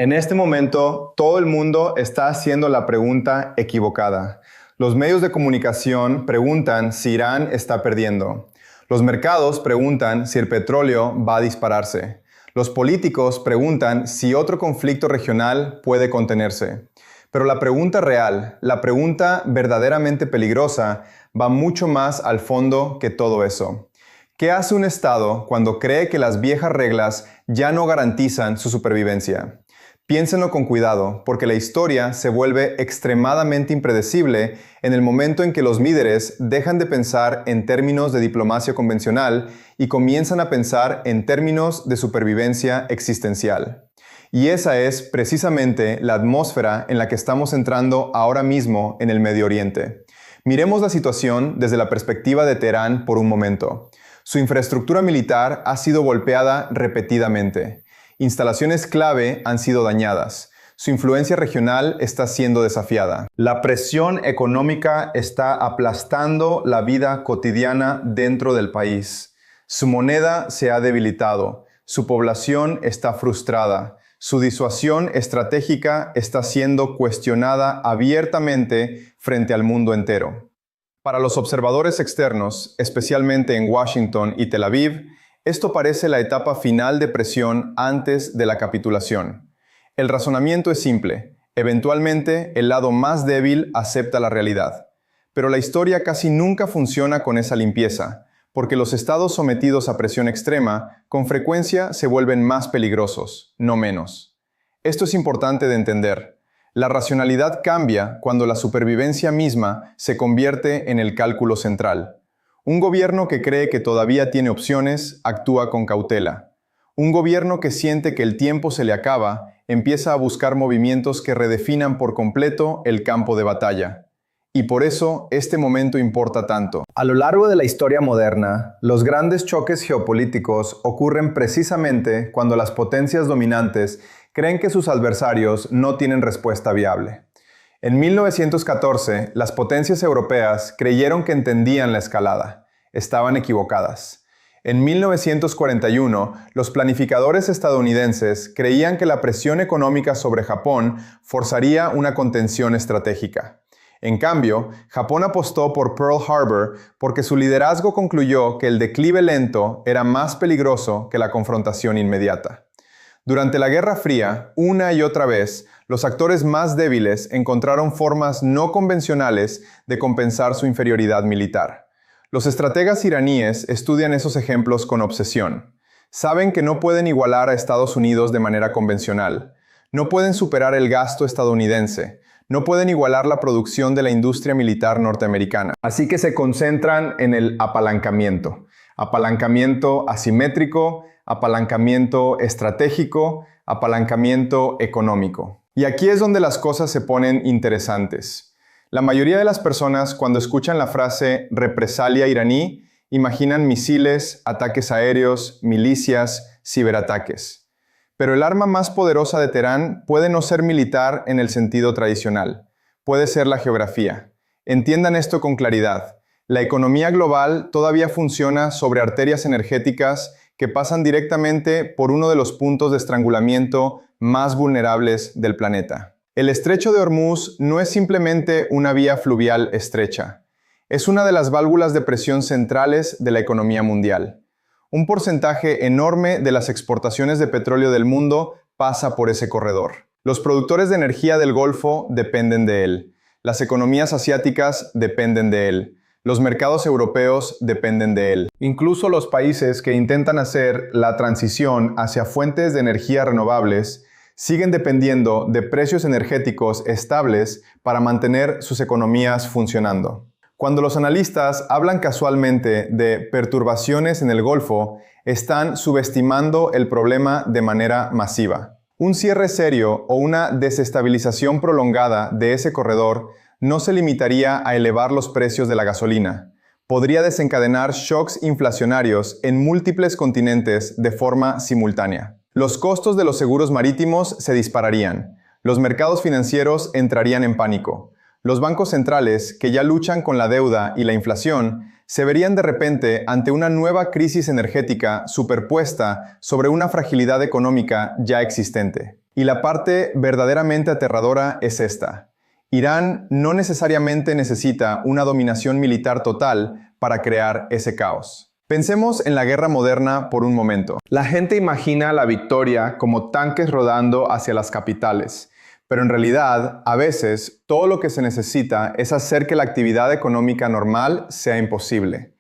En este momento, todo el mundo está haciendo la pregunta equivocada. Los medios de comunicación preguntan si Irán está perdiendo. Los mercados preguntan si el petróleo va a dispararse. Los políticos preguntan si otro conflicto regional puede contenerse. Pero la pregunta real, la pregunta verdaderamente peligrosa, va mucho más al fondo que todo eso. ¿Qué hace un Estado cuando cree que las viejas reglas ya no garantizan su supervivencia? Piénsenlo con cuidado, porque la historia se vuelve extremadamente impredecible en el momento en que los líderes dejan de pensar en términos de diplomacia convencional y comienzan a pensar en términos de supervivencia existencial. Y esa es precisamente la atmósfera en la que estamos entrando ahora mismo en el Medio Oriente. Miremos la situación desde la perspectiva de Teherán por un momento. Su infraestructura militar ha sido golpeada repetidamente. Instalaciones clave han sido dañadas. Su influencia regional está siendo desafiada. La presión económica está aplastando la vida cotidiana dentro del país. Su moneda se ha debilitado. Su población está frustrada. Su disuasión estratégica está siendo cuestionada abiertamente frente al mundo entero. Para los observadores externos, especialmente en Washington y Tel Aviv, esto parece la etapa final de presión antes de la capitulación. El razonamiento es simple. Eventualmente, el lado más débil acepta la realidad. Pero la historia casi nunca funciona con esa limpieza, porque los estados sometidos a presión extrema con frecuencia se vuelven más peligrosos, no menos. Esto es importante de entender. La racionalidad cambia cuando la supervivencia misma se convierte en el cálculo central. Un gobierno que cree que todavía tiene opciones actúa con cautela. Un gobierno que siente que el tiempo se le acaba empieza a buscar movimientos que redefinan por completo el campo de batalla. Y por eso este momento importa tanto. A lo largo de la historia moderna, los grandes choques geopolíticos ocurren precisamente cuando las potencias dominantes creen que sus adversarios no tienen respuesta viable. En 1914, las potencias europeas creyeron que entendían la escalada. Estaban equivocadas. En 1941, los planificadores estadounidenses creían que la presión económica sobre Japón forzaría una contención estratégica. En cambio, Japón apostó por Pearl Harbor porque su liderazgo concluyó que el declive lento era más peligroso que la confrontación inmediata. Durante la Guerra Fría, una y otra vez, los actores más débiles encontraron formas no convencionales de compensar su inferioridad militar. Los estrategas iraníes estudian esos ejemplos con obsesión. Saben que no pueden igualar a Estados Unidos de manera convencional. No pueden superar el gasto estadounidense. No pueden igualar la producción de la industria militar norteamericana. Así que se concentran en el apalancamiento. Apalancamiento asimétrico, apalancamiento estratégico, apalancamiento económico. Y aquí es donde las cosas se ponen interesantes. La mayoría de las personas, cuando escuchan la frase represalia iraní, imaginan misiles, ataques aéreos, milicias, ciberataques. Pero el arma más poderosa de Teherán puede no ser militar en el sentido tradicional. Puede ser la geografía. Entiendan esto con claridad. La economía global todavía funciona sobre arterias energéticas que pasan directamente por uno de los puntos de estrangulamiento más vulnerables del planeta. El estrecho de Hormuz no es simplemente una vía fluvial estrecha. Es una de las válvulas de presión centrales de la economía mundial. Un porcentaje enorme de las exportaciones de petróleo del mundo pasa por ese corredor. Los productores de energía del Golfo dependen de él. Las economías asiáticas dependen de él. Los mercados europeos dependen de él. Incluso los países que intentan hacer la transición hacia fuentes de energía renovables siguen dependiendo de precios energéticos estables para mantener sus economías funcionando. Cuando los analistas hablan casualmente de perturbaciones en el Golfo, están subestimando el problema de manera masiva. Un cierre serio o una desestabilización prolongada de ese corredor no se limitaría a elevar los precios de la gasolina. Podría desencadenar shocks inflacionarios en múltiples continentes de forma simultánea. Los costos de los seguros marítimos se dispararían. Los mercados financieros entrarían en pánico. Los bancos centrales, que ya luchan con la deuda y la inflación, se verían de repente ante una nueva crisis energética superpuesta sobre una fragilidad económica ya existente. Y la parte verdaderamente aterradora es esta. Irán no necesariamente necesita una dominación militar total para crear ese caos. Pensemos en la guerra moderna por un momento. La gente imagina la victoria como tanques rodando hacia las capitales, pero en realidad, a veces, todo lo que se necesita es hacer que la actividad económica normal sea imposible.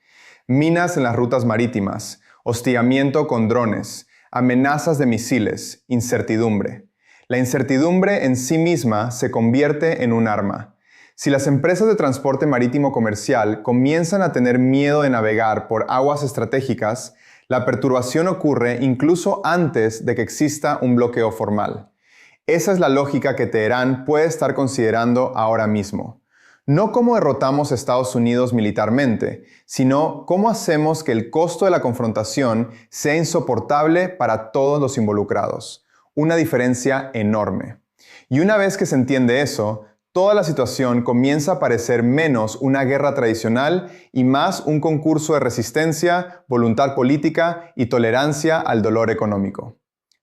Minas en las rutas marítimas, hostigamiento con drones, amenazas de misiles, incertidumbre. La incertidumbre en sí misma se convierte en un arma. Si las empresas de transporte marítimo comercial comienzan a tener miedo de navegar por aguas estratégicas, la perturbación ocurre incluso antes de que exista un bloqueo formal. Esa es la lógica que Teherán puede estar considerando ahora mismo. No cómo derrotamos a Estados Unidos militarmente, sino cómo hacemos que el costo de la confrontación sea insoportable para todos los involucrados. Una diferencia enorme. Y una vez que se entiende eso, toda la situación comienza a parecer menos una guerra tradicional y más un concurso de resistencia, voluntad política y tolerancia al dolor económico.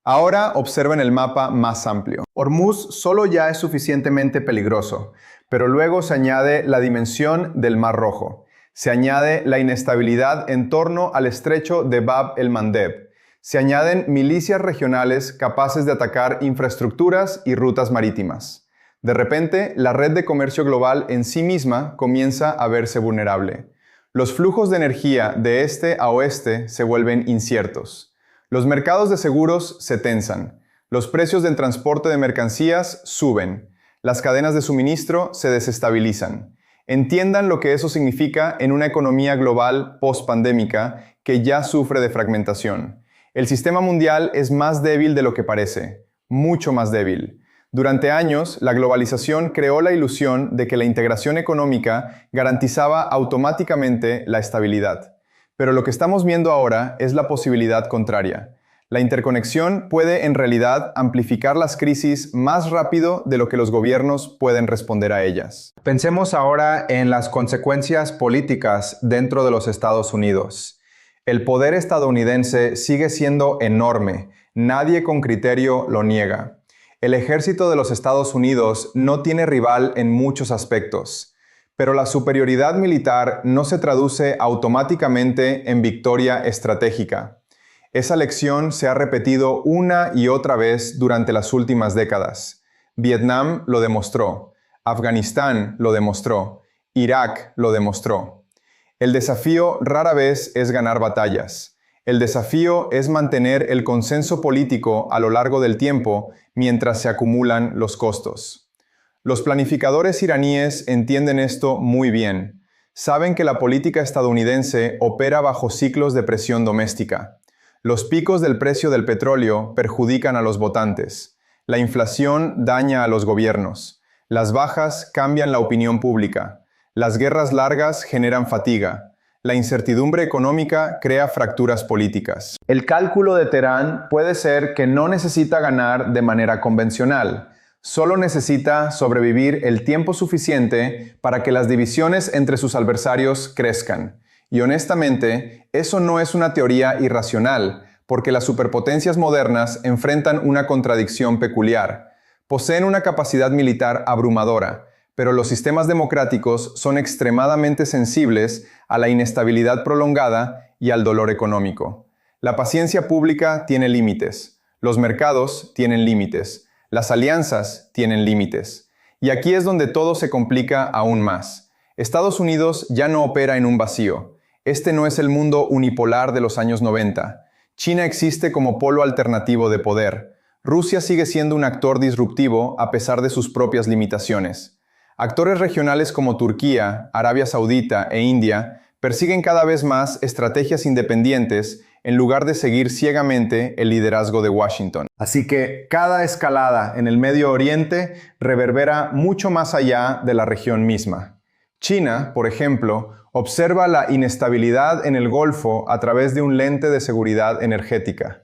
Ahora observen el mapa más amplio. Hormuz solo ya es suficientemente peligroso, pero luego se añade la dimensión del Mar Rojo. Se añade la inestabilidad en torno al estrecho de Bab el-Mandeb. Se añaden milicias regionales capaces de atacar infraestructuras y rutas marítimas. De repente, la red de comercio global en sí misma comienza a verse vulnerable. Los flujos de energía de este a oeste se vuelven inciertos. Los mercados de seguros se tensan. Los precios del transporte de mercancías suben. Las cadenas de suministro se desestabilizan. Entiendan lo que eso significa en una economía global post-pandémica que ya sufre de fragmentación. El sistema mundial es más débil de lo que parece, mucho más débil. Durante años, la globalización creó la ilusión de que la integración económica garantizaba automáticamente la estabilidad. Pero lo que estamos viendo ahora es la posibilidad contraria. La interconexión puede en realidad amplificar las crisis más rápido de lo que los gobiernos pueden responder a ellas. Pensemos ahora en las consecuencias políticas dentro de los Estados Unidos. El poder estadounidense sigue siendo enorme. Nadie con criterio lo niega. El ejército de los Estados Unidos no tiene rival en muchos aspectos, pero la superioridad militar no se traduce automáticamente en victoria estratégica. Esa lección se ha repetido una y otra vez durante las últimas décadas. Vietnam lo demostró, Afganistán lo demostró, Irak lo demostró. El desafío rara vez es ganar batallas. El desafío es mantener el consenso político a lo largo del tiempo mientras se acumulan los costos. Los planificadores iraníes entienden esto muy bien. Saben que la política estadounidense opera bajo ciclos de presión doméstica. Los picos del precio del petróleo perjudican a los votantes. La inflación daña a los gobiernos. Las bajas cambian la opinión pública. Las guerras largas generan fatiga. La incertidumbre económica crea fracturas políticas. El cálculo de Teherán puede ser que no necesita ganar de manera convencional. Solo necesita sobrevivir el tiempo suficiente para que las divisiones entre sus adversarios crezcan. Y honestamente, eso no es una teoría irracional, porque las superpotencias modernas enfrentan una contradicción peculiar. Poseen una capacidad militar abrumadora, pero los sistemas democráticos son extremadamente sensibles a la inestabilidad prolongada y al dolor económico. La paciencia pública tiene límites, los mercados tienen límites, las alianzas tienen límites. Y aquí es donde todo se complica aún más. Estados Unidos ya no opera en un vacío. Este no es el mundo unipolar de los años 90. China existe como polo alternativo de poder. Rusia sigue siendo un actor disruptivo a pesar de sus propias limitaciones. Actores regionales como Turquía, Arabia Saudita e India persiguen cada vez más estrategias independientes en lugar de seguir ciegamente el liderazgo de Washington. Así que cada escalada en el Medio Oriente reverbera mucho más allá de la región misma. China, por ejemplo, observa la inestabilidad en el Golfo a través de un lente de seguridad energética.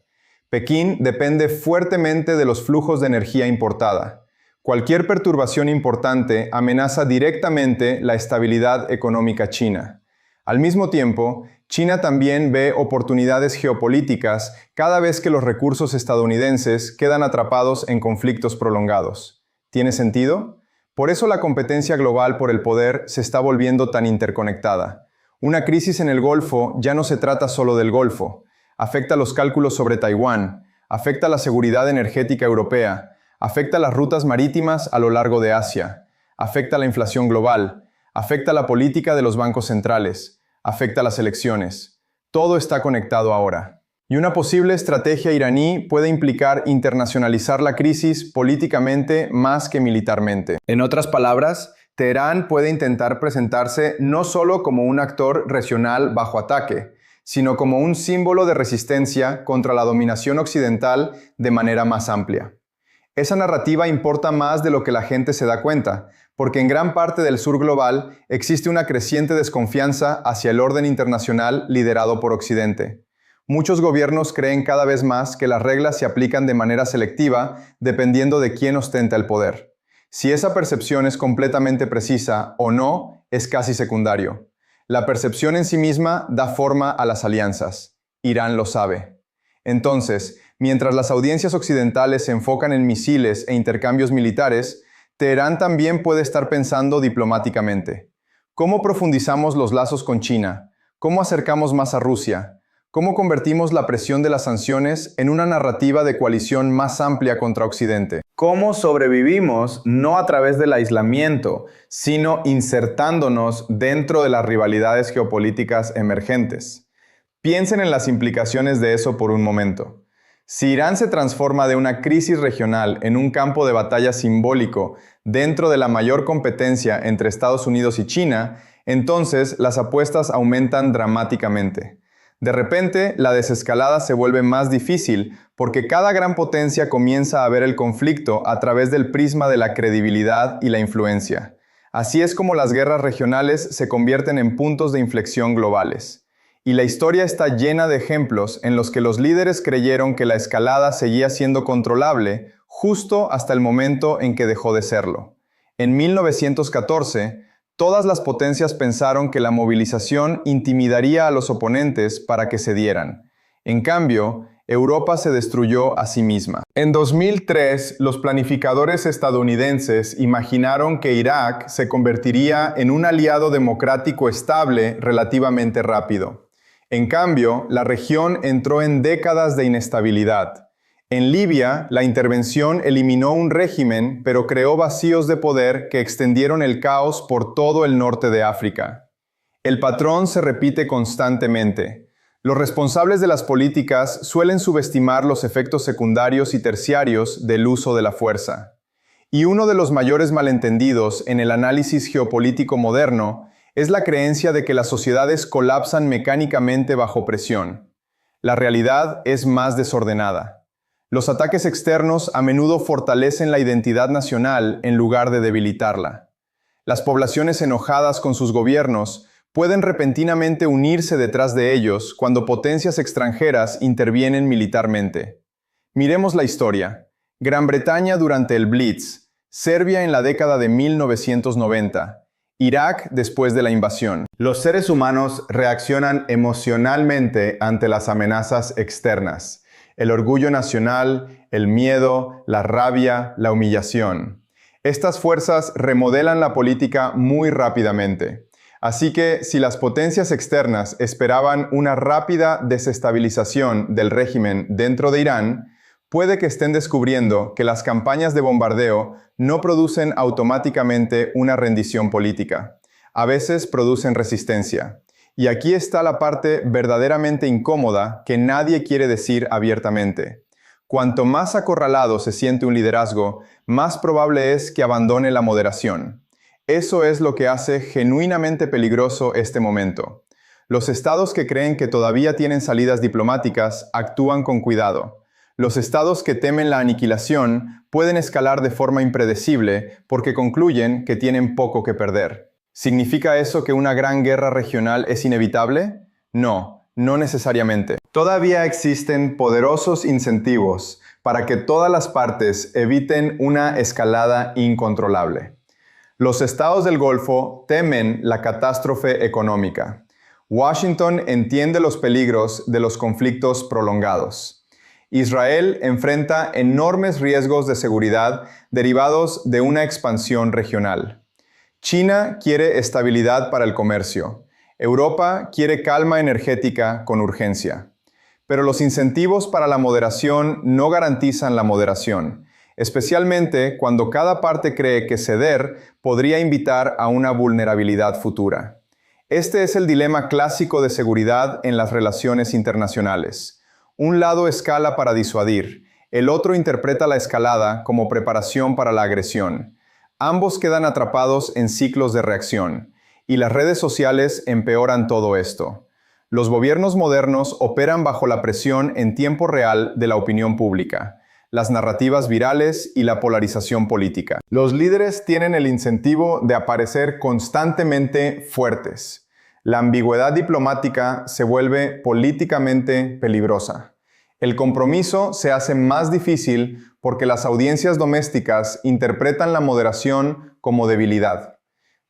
Pekín depende fuertemente de los flujos de energía importada. Cualquier perturbación importante amenaza directamente la estabilidad económica china. Al mismo tiempo, China también ve oportunidades geopolíticas cada vez que los recursos estadounidenses quedan atrapados en conflictos prolongados. ¿Tiene sentido? Por eso la competencia global por el poder se está volviendo tan interconectada. Una crisis en el Golfo ya no se trata solo del Golfo. Afecta los cálculos sobre Taiwán, afecta la seguridad energética europea, afecta las rutas marítimas a lo largo de Asia, afecta la inflación global, afecta la política de los bancos centrales, afecta las elecciones. Todo está conectado ahora. Y una posible estrategia iraní puede implicar internacionalizar la crisis políticamente más que militarmente. En otras palabras, Teherán puede intentar presentarse no solo como un actor regional bajo ataque, sino como un símbolo de resistencia contra la dominación occidental de manera más amplia. Esa narrativa importa más de lo que la gente se da cuenta, porque en gran parte del sur global existe una creciente desconfianza hacia el orden internacional liderado por Occidente. Muchos gobiernos creen cada vez más que las reglas se aplican de manera selectiva dependiendo de quién ostenta el poder. Si esa percepción es completamente precisa o no, es casi secundario. La percepción en sí misma da forma a las alianzas. Irán lo sabe. Entonces, mientras las audiencias occidentales se enfocan en misiles e intercambios militares, Teherán también puede estar pensando diplomáticamente. ¿Cómo profundizamos los lazos con China? ¿Cómo acercamos más a Rusia? ¿Cómo convertimos la presión de las sanciones en una narrativa de coalición más amplia contra Occidente? ¿Cómo sobrevivimos no a través del aislamiento, sino insertándonos dentro de las rivalidades geopolíticas emergentes? Piensen en las implicaciones de eso por un momento. Si Irán se transforma de una crisis regional en un campo de batalla simbólico dentro de la mayor competencia entre Estados Unidos y China, entonces las apuestas aumentan dramáticamente. De repente, la desescalada se vuelve más difícil porque cada gran potencia comienza a ver el conflicto a través del prisma de la credibilidad y la influencia. Así es como las guerras regionales se convierten en puntos de inflexión globales. Y la historia está llena de ejemplos en los que los líderes creyeron que la escalada seguía siendo controlable justo hasta el momento en que dejó de serlo. En 1914, todas las potencias pensaron que la movilización intimidaría a los oponentes para que cedieran. En cambio, Europa se destruyó a sí misma. En 2003, los planificadores estadounidenses imaginaron que Irak se convertiría en un aliado democrático estable relativamente rápido. En cambio, la región entró en décadas de inestabilidad. En Libia, la intervención eliminó un régimen, pero creó vacíos de poder que extendieron el caos por todo el norte de África. El patrón se repite constantemente. Los responsables de las políticas suelen subestimar los efectos secundarios y terciarios del uso de la fuerza. Y uno de los mayores malentendidos en el análisis geopolítico moderno es la creencia de que las sociedades colapsan mecánicamente bajo presión. La realidad es más desordenada. Los ataques externos a menudo fortalecen la identidad nacional en lugar de debilitarla. Las poblaciones enojadas con sus gobiernos pueden repentinamente unirse detrás de ellos cuando potencias extranjeras intervienen militarmente. Miremos la historia. Gran Bretaña durante el Blitz, Serbia en la década de 1990, Irak después de la invasión. Los seres humanos reaccionan emocionalmente ante las amenazas externas. El orgullo nacional, el miedo, la rabia, la humillación. Estas fuerzas remodelan la política muy rápidamente. Así que, si las potencias externas esperaban una rápida desestabilización del régimen dentro de Irán, puede que estén descubriendo que las campañas de bombardeo no producen automáticamente una rendición política. A veces producen resistencia. Y aquí está la parte verdaderamente incómoda que nadie quiere decir abiertamente. Cuanto más acorralado se siente un liderazgo, más probable es que abandone la moderación. Eso es lo que hace genuinamente peligroso este momento. Los estados que creen que todavía tienen salidas diplomáticas actúan con cuidado. Los estados que temen la aniquilación pueden escalar de forma impredecible porque concluyen que tienen poco que perder. ¿Significa eso que una gran guerra regional es inevitable? No, no necesariamente. Todavía existen poderosos incentivos para que todas las partes eviten una escalada incontrolable. Los estados del Golfo temen la catástrofe económica. Washington entiende los peligros de los conflictos prolongados. Israel enfrenta enormes riesgos de seguridad derivados de una expansión regional. China quiere estabilidad para el comercio. Europa quiere calma energética con urgencia. Pero los incentivos para la moderación no garantizan la moderación, especialmente cuando cada parte cree que ceder podría invitar a una vulnerabilidad futura. Este es el dilema clásico de seguridad en las relaciones internacionales. Un lado escala para disuadir, el otro interpreta la escalada como preparación para la agresión. Ambos quedan atrapados en ciclos de reacción, y las redes sociales empeoran todo esto. Los gobiernos modernos operan bajo la presión en tiempo real de la opinión pública, las narrativas virales y la polarización política. Los líderes tienen el incentivo de aparecer constantemente fuertes. La ambigüedad diplomática se vuelve políticamente peligrosa. El compromiso se hace más difícil porque las audiencias domésticas interpretan la moderación como debilidad.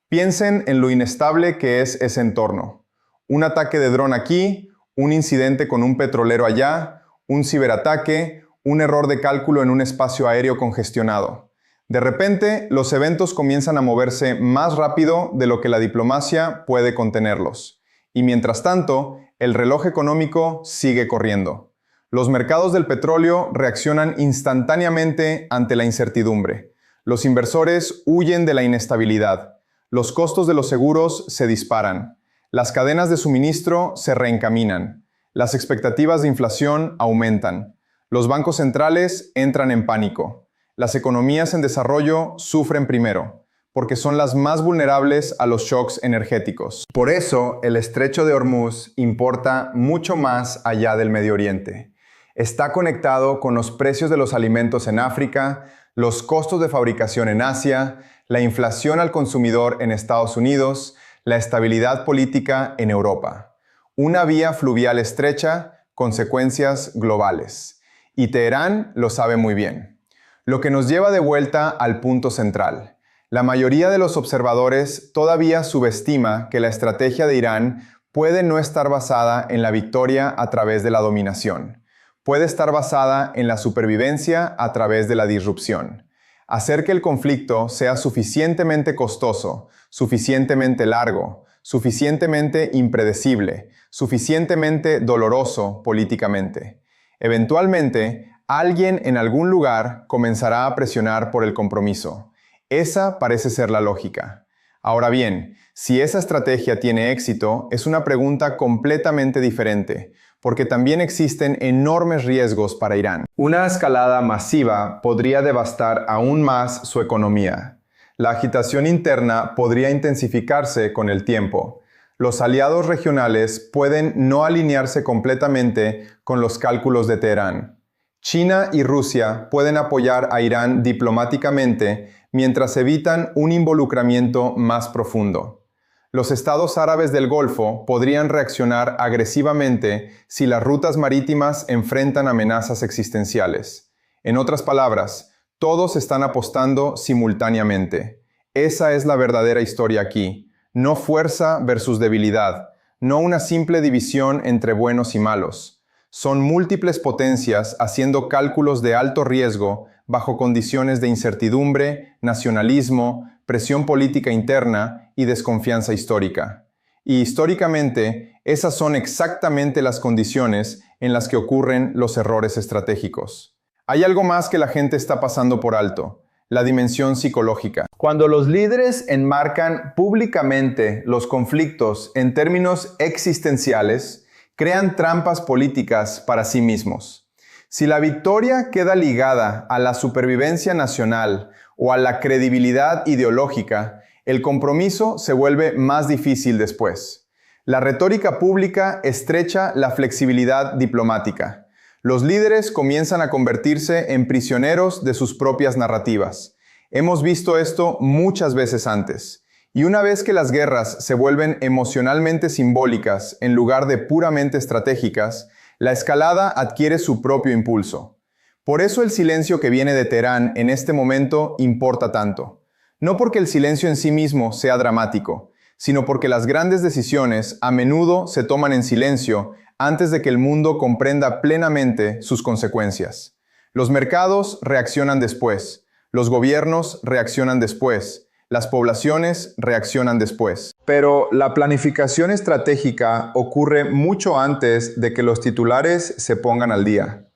Piensen en lo inestable que es ese entorno. Un ataque de dron aquí, un incidente con un petrolero allá, un ciberataque, un error de cálculo en un espacio aéreo congestionado. De repente, los eventos comienzan a moverse más rápido de lo que la diplomacia puede contenerlos. Y mientras tanto, el reloj económico sigue corriendo. Los mercados del petróleo reaccionan instantáneamente ante la incertidumbre. Los inversores huyen de la inestabilidad. Los costos de los seguros se disparan. Las cadenas de suministro se reencaminan. Las expectativas de inflación aumentan. Los bancos centrales entran en pánico. Las economías en desarrollo sufren primero, porque son las más vulnerables a los shocks energéticos. Por eso, el estrecho de Hormuz importa mucho más allá del Medio Oriente. Está conectado con los precios de los alimentos en África, los costos de fabricación en Asia, la inflación al consumidor en Estados Unidos, la estabilidad política en Europa. Una vía fluvial estrecha, consecuencias globales. Y Teherán lo sabe muy bien. Lo que nos lleva de vuelta al punto central. La mayoría de los observadores todavía subestima que la estrategia de Irán puede no estar basada en la victoria a través de la dominación. Puede estar basada en la supervivencia a través de la disrupción. Hacer que el conflicto sea suficientemente costoso, suficientemente largo, suficientemente impredecible, suficientemente doloroso políticamente. Eventualmente, alguien en algún lugar comenzará a presionar por el compromiso. Esa parece ser la lógica. Ahora bien, si esa estrategia tiene éxito, es una pregunta completamente diferente, porque también existen enormes riesgos para Irán. Una escalada masiva podría devastar aún más su economía. La agitación interna podría intensificarse con el tiempo. Los aliados regionales pueden no alinearse completamente con los cálculos de Teherán. China y Rusia pueden apoyar a Irán diplomáticamente mientras evitan un involucramiento más profundo. Los estados árabes del Golfo podrían reaccionar agresivamente si las rutas marítimas enfrentan amenazas existenciales. En otras palabras, todos están apostando simultáneamente. Esa es la verdadera historia aquí. No fuerza versus debilidad, no una simple división entre buenos y malos. Son múltiples potencias haciendo cálculos de alto riesgo bajo condiciones de incertidumbre, nacionalismo, presión política interna y desconfianza histórica. Y históricamente, esas son exactamente las condiciones en las que ocurren los errores estratégicos. Hay algo más que la gente está pasando por alto: la dimensión psicológica. Cuando los líderes enmarcan públicamente los conflictos en términos existenciales, crean trampas políticas para sí mismos. Si la victoria queda ligada a la supervivencia nacional o a la credibilidad ideológica, el compromiso se vuelve más difícil después. La retórica pública estrecha la flexibilidad diplomática. Los líderes comienzan a convertirse en prisioneros de sus propias narrativas. Hemos visto esto muchas veces antes. Y una vez que las guerras se vuelven emocionalmente simbólicas en lugar de puramente estratégicas, la escalada adquiere su propio impulso. Por eso el silencio que viene de Teherán en este momento importa tanto. No porque el silencio en sí mismo sea dramático, sino porque las grandes decisiones a menudo se toman en silencio antes de que el mundo comprenda plenamente sus consecuencias. Los mercados reaccionan después, los gobiernos reaccionan después, las poblaciones reaccionan después. Pero la planificación estratégica ocurre mucho antes de que los titulares se pongan al día.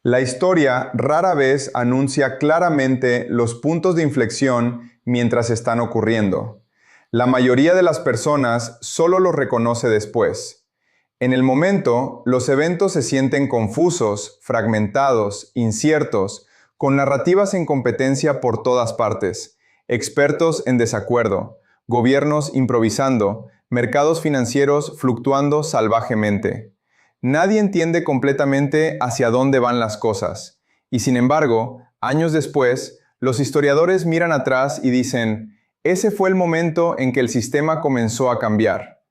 La historia rara vez anuncia claramente los puntos de inflexión mientras están ocurriendo. La mayoría de las personas solo los reconoce después. En el momento, los eventos se sienten confusos, fragmentados, inciertos, con narrativas en competencia por todas partes, expertos en desacuerdo, gobiernos improvisando, mercados financieros fluctuando salvajemente. Nadie entiende completamente hacia dónde van las cosas, y sin embargo, años después, los historiadores miran atrás y dicen, ese fue el momento en que el sistema comenzó a cambiar.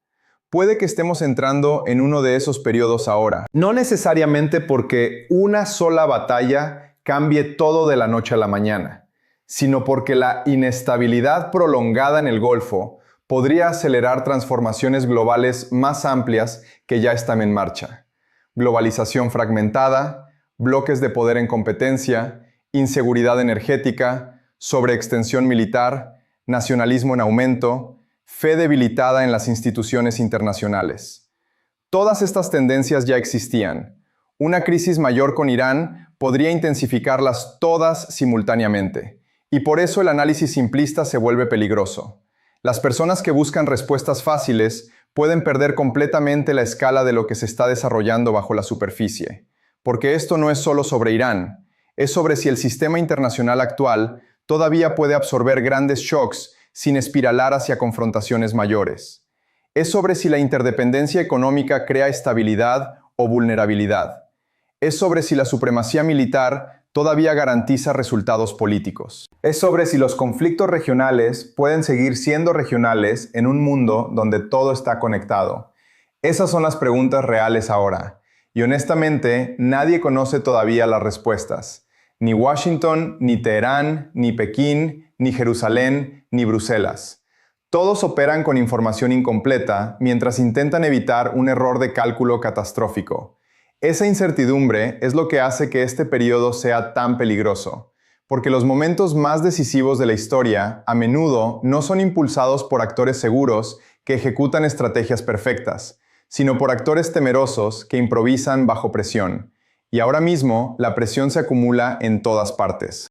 Puede que estemos entrando en uno de esos periodos ahora. No necesariamente porque una sola batalla cambie todo de la noche a la mañana, sino porque la inestabilidad prolongada en el Golfo podría acelerar transformaciones globales más amplias que ya están en marcha. Globalización fragmentada, bloques de poder en competencia, inseguridad energética, sobreextensión militar, nacionalismo en aumento, fe debilitada en las instituciones internacionales. Todas estas tendencias ya existían. Una crisis mayor con Irán podría intensificarlas todas simultáneamente, y por eso el análisis simplista se vuelve peligroso. Las personas que buscan respuestas fáciles pueden perder completamente la escala de lo que se está desarrollando bajo la superficie, porque esto no es solo sobre Irán, es sobre si el sistema internacional actual todavía puede absorber grandes shocks sin espiralar hacia confrontaciones mayores. Es sobre si la interdependencia económica crea estabilidad o vulnerabilidad. Es sobre si la supremacía militar todavía garantiza resultados políticos. Es sobre si los conflictos regionales pueden seguir siendo regionales en un mundo donde todo está conectado. Esas son las preguntas reales ahora, y honestamente nadie conoce todavía las respuestas. Ni Washington, ni Teherán, ni Pekín, ni Jerusalén, ni Bruselas. Todos operan con información incompleta mientras intentan evitar un error de cálculo catastrófico. Esa incertidumbre es lo que hace que este periodo sea tan peligroso, porque los momentos más decisivos de la historia a menudo no son impulsados por actores seguros que ejecutan estrategias perfectas, sino por actores temerosos que improvisan bajo presión. Y ahora mismo la presión se acumula en todas partes.